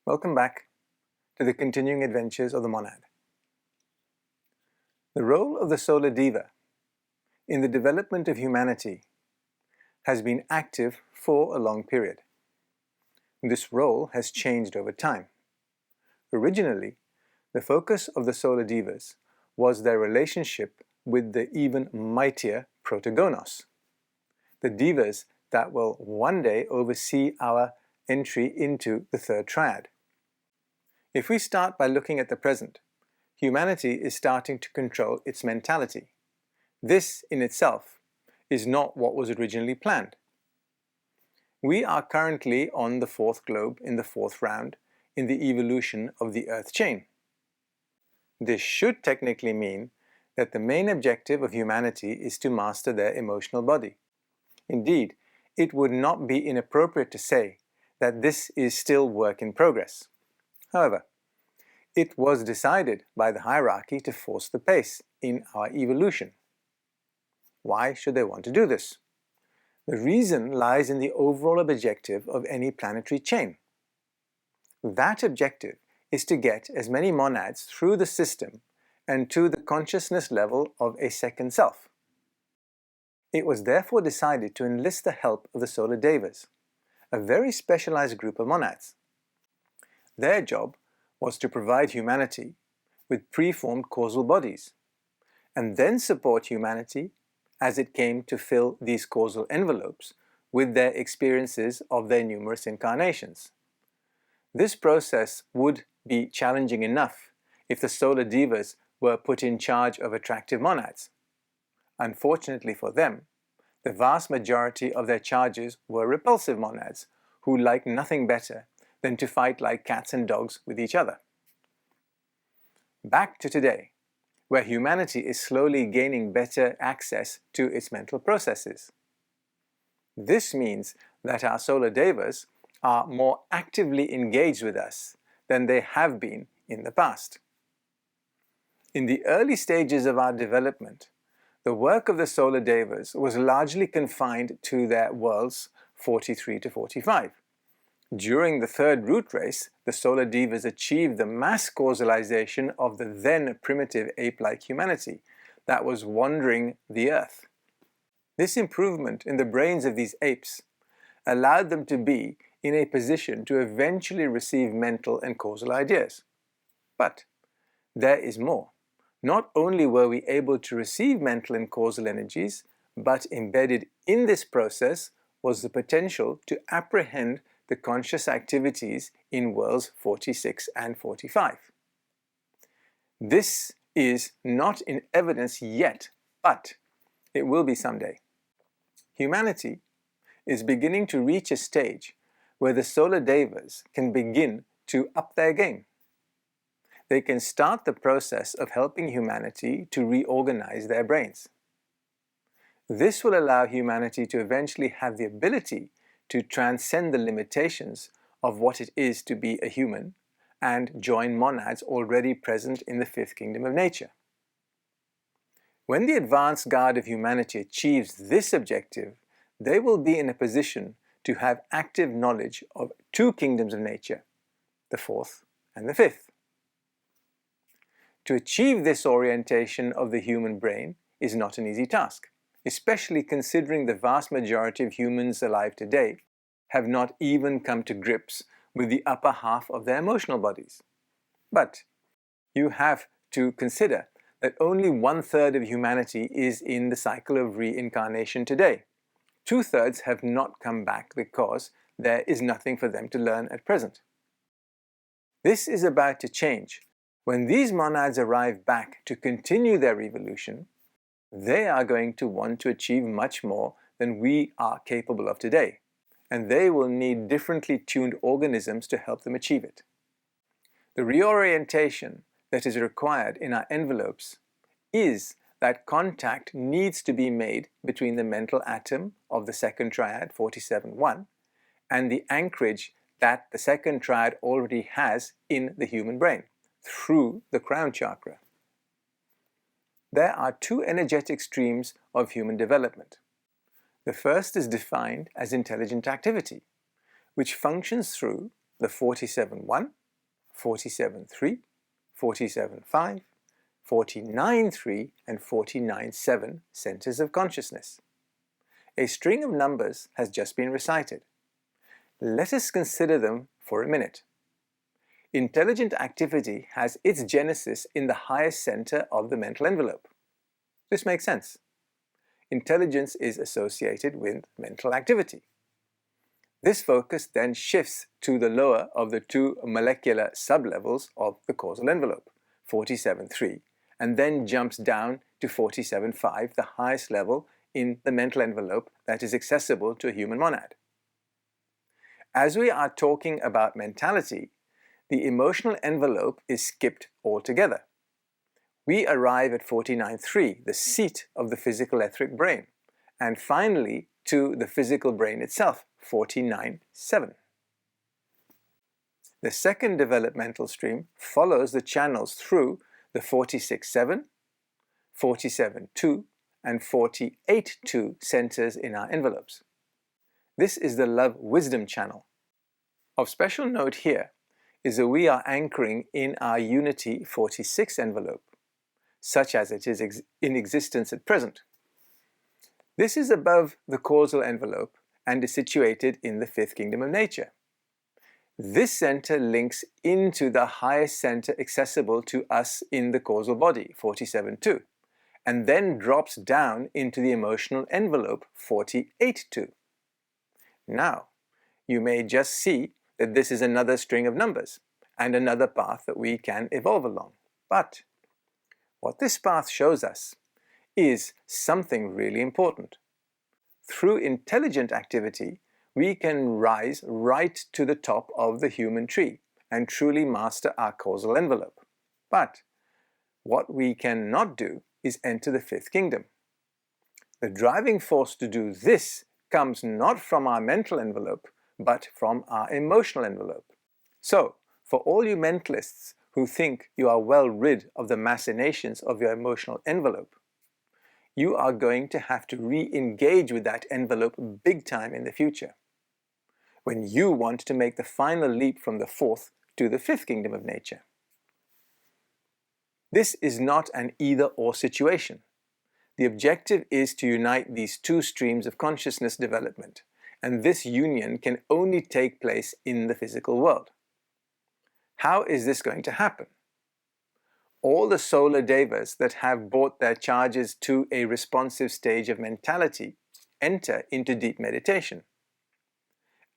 Welcome back to the continuing adventures of the monad. The role of the Solar Deva in the development of humanity has been active for a long period. This role has changed over time. Originally, the focus of the Solar Devas was their relationship with the even mightier Protagonos, the Devas that will one day oversee our entry into the third triad. If we start by looking at the present, humanity is starting to control its mentality. This in itself is not what was originally planned. We are currently on the fourth globe in the fourth round in the evolution of the Earth chain. This should technically mean that the main objective of humanity is to master their emotional body. Indeed, it would not be inappropriate to say that this is still work in progress. However, it was decided by the hierarchy to force the pace in our evolution. Why should they want to do this? The reason lies in the overall objective of any planetary chain. That objective is to get as many monads through the system and to the consciousness level of a second self. It was therefore decided to enlist the help of the Solar Devas, a very specialized group of monads. Their job was to provide humanity with preformed causal bodies, and then support humanity as it came to fill these causal envelopes with their experiences of their numerous incarnations. This process would be challenging enough if the Solar Devas were put in charge of attractive monads. Unfortunately for them, the vast majority of their charges were repulsive monads who liked nothing better than to fight like cats and dogs with each other. Back to today, where humanity is slowly gaining better access to its mental processes. This means that our Solar Devas are more actively engaged with us than they have been in the past. In the early stages of our development, the work of the Solar Devas was largely confined to their worlds 43 to 45. During the third root race, the Solar Devas achieved the mass causalization of the then primitive ape-like humanity that was wandering the earth. This improvement in the brains of these apes allowed them to be in a position to eventually receive mental and causal ideas. But there is more. Not only were we able to receive mental and causal energies, but embedded in this process was the potential to apprehend the conscious activities in worlds 46 and 45. This is not in evidence yet, but it will be someday. Humanity is beginning to reach a stage where the Solar Devas can begin to up their game. They can start the process of helping humanity to reorganize their brains. This will allow humanity to eventually have the ability to transcend the limitations of what it is to be a human and join monads already present in the fifth kingdom of nature. When the advanced guard of humanity achieves this objective, they will be in a position to have active knowledge of two kingdoms of nature, the fourth and the fifth. To achieve this orientation of the human brain is not an easy task, especially considering the vast majority of humans alive today have not even come to grips with the upper half of their emotional bodies. But you have to consider that only 1/3 of humanity is in the cycle of reincarnation today. 2/3 have not come back because there is nothing for them to learn at present. This is about to change. When these monads arrive back to continue their evolution, they are going to want to achieve much more than we are capable of today, and they will need differently tuned organisms to help them achieve it. The reorientation that is required in our envelopes is that contact needs to be made between the mental atom of the second triad, 47-1, and the anchorage that the second triad already has in the human brain, through the crown chakra. There are two energetic streams of human development. The first is defined as intelligent activity, which functions through the 47.1, 47.3, 47.5, 49.3 and 49.7 centers of consciousness. A string of numbers has just been recited. Let us consider them for a minute. Intelligent activity has its genesis in the highest center of the mental envelope. This makes sense. Intelligence is associated with mental activity. This focus then shifts to the lower of the two molecular sublevels of the causal envelope, 47.3, and then jumps down to 47.5, the highest level in the mental envelope that is accessible to a human monad. As we are talking about mentality, the emotional envelope is skipped altogether. We arrive at 49.3, the seat of the physical etheric brain, and finally to the physical brain itself, 49.7. The second developmental stream follows the channels through the 46.7, 47.2, and 48.2 centers in our envelopes. This is the love-wisdom channel. Of special note here is that we are anchoring in our unity 46 envelope, such as it is in existence at present. This is above the causal envelope and is situated in the fifth kingdom of nature. This center links into the highest center accessible to us in the causal body, 47.2, and then drops down into the emotional envelope, 48.2. Now, you may just see that this is another string of numbers and another path that we can evolve along. But what this path shows us is something really important. Through intelligent activity, we can rise right to the top of the human tree and truly master our causal envelope. But what we cannot do is enter the fifth kingdom. The driving force to do this comes not from our mental envelope, but from our emotional envelope. So, for all you mentalists who think you are well rid of the machinations of your emotional envelope, you are going to have to re-engage with that envelope big time in the future, when you want to make the final leap from the fourth to the fifth kingdom of nature. This is not an either-or situation. The objective is to unite these two streams of consciousness development, and this union can only take place in the physical world. How is this going to happen? All the Solar Devas that have brought their charges to a responsive stage of mentality enter into deep meditation.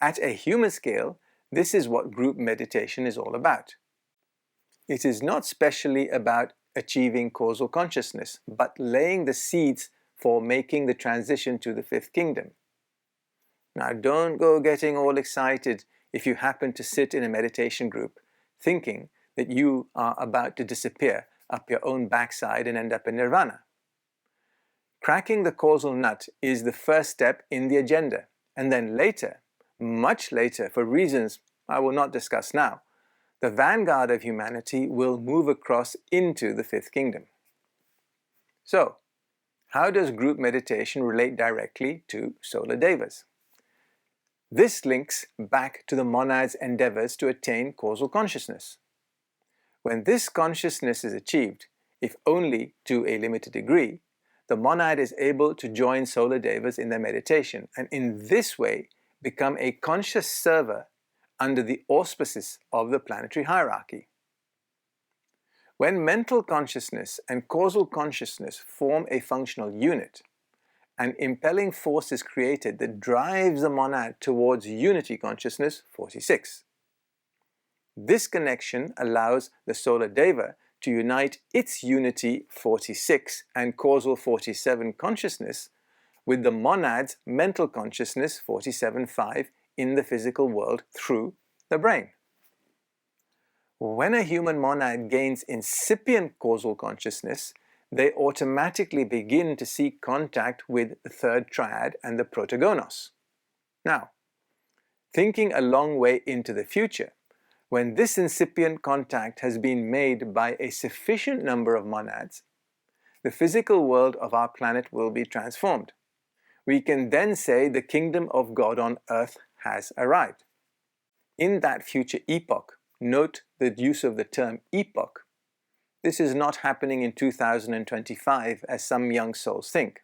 At a human scale, this is what group meditation is all about. It is not specially about achieving causal consciousness, but laying the seeds for making the transition to the fifth kingdom. Now, don't go getting all excited if you happen to sit in a meditation group thinking that you are about to disappear up your own backside and end up in nirvana. Cracking the causal nut is the first step in the agenda, and then later, much later, for reasons I will not discuss now, the vanguard of humanity will move across into the fifth kingdom. So, how does group meditation relate directly to Solar Devas? This links back to the monad's endeavors to attain causal consciousness. When this consciousness is achieved, if only to a limited degree, the monad is able to join Solar Devas in their meditation and in this way become a conscious server under the auspices of the planetary hierarchy. When mental consciousness and causal consciousness form a functional unit, an impelling force is created that drives the monad towards unity consciousness 46. This connection allows the Solar Deva to unite its unity 46 and causal 47 consciousness with the monad's mental consciousness 47.5 in the physical world through the brain. When a human monad gains incipient causal consciousness, they automatically begin to seek contact with the third triad and the protagonos. Now, thinking a long way into the future, when this incipient contact has been made by a sufficient number of monads, the physical world of our planet will be transformed. We can then say the kingdom of God on earth has arrived. In that future epoch, note the use of the term epoch. This is not happening in 2025 as some young souls think.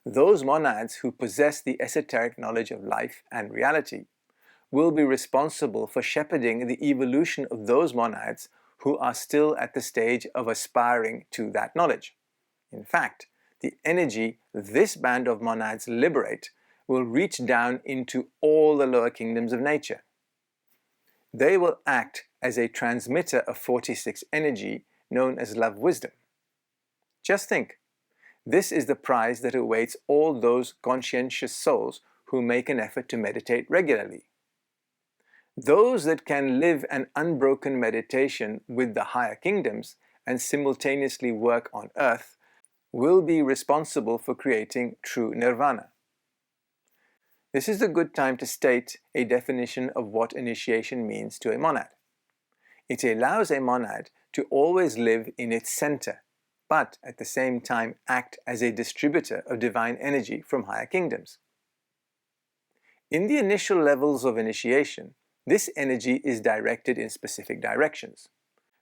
Those monads who possess the esoteric knowledge of life and reality will be responsible for shepherding the evolution of those monads who are still at the stage of aspiring to that knowledge. In fact, the energy this band of monads liberate will reach down into all the lower kingdoms of nature. They will act as a transmitter of 46 energy known as love wisdom. Just think, this is the prize that awaits all those conscientious souls who make an effort to meditate regularly. Those that can live an unbroken meditation with the higher kingdoms and simultaneously work on earth will be responsible for creating true nirvana. This is a good time to state a definition of what initiation means to a monad. It allows a monad to always live in its center, but at the same time act as a distributor of divine energy from higher kingdoms. In the initial levels of initiation, this energy is directed in specific directions.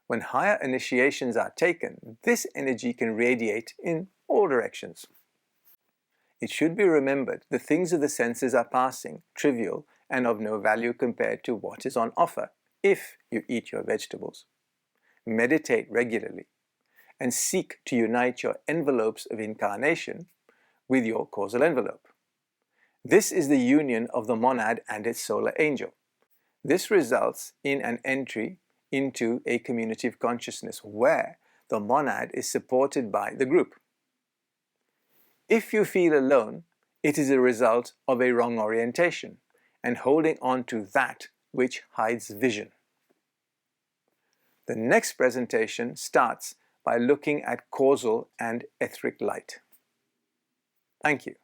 When higher initiations are taken, this energy can radiate in all directions. It should be remembered the things of the senses are passing, trivial, and of no value compared to what is on offer if you eat your vegetables. Meditate regularly and seek to unite your envelopes of incarnation with your causal envelope. This is the union of the monad and its solar angel. This results in an entry into a community of consciousness where the monad is supported by the group. If you feel alone, it is a result of a wrong orientation and holding on to that which hides vision. The next presentation starts by looking at causal and etheric light. Thank you.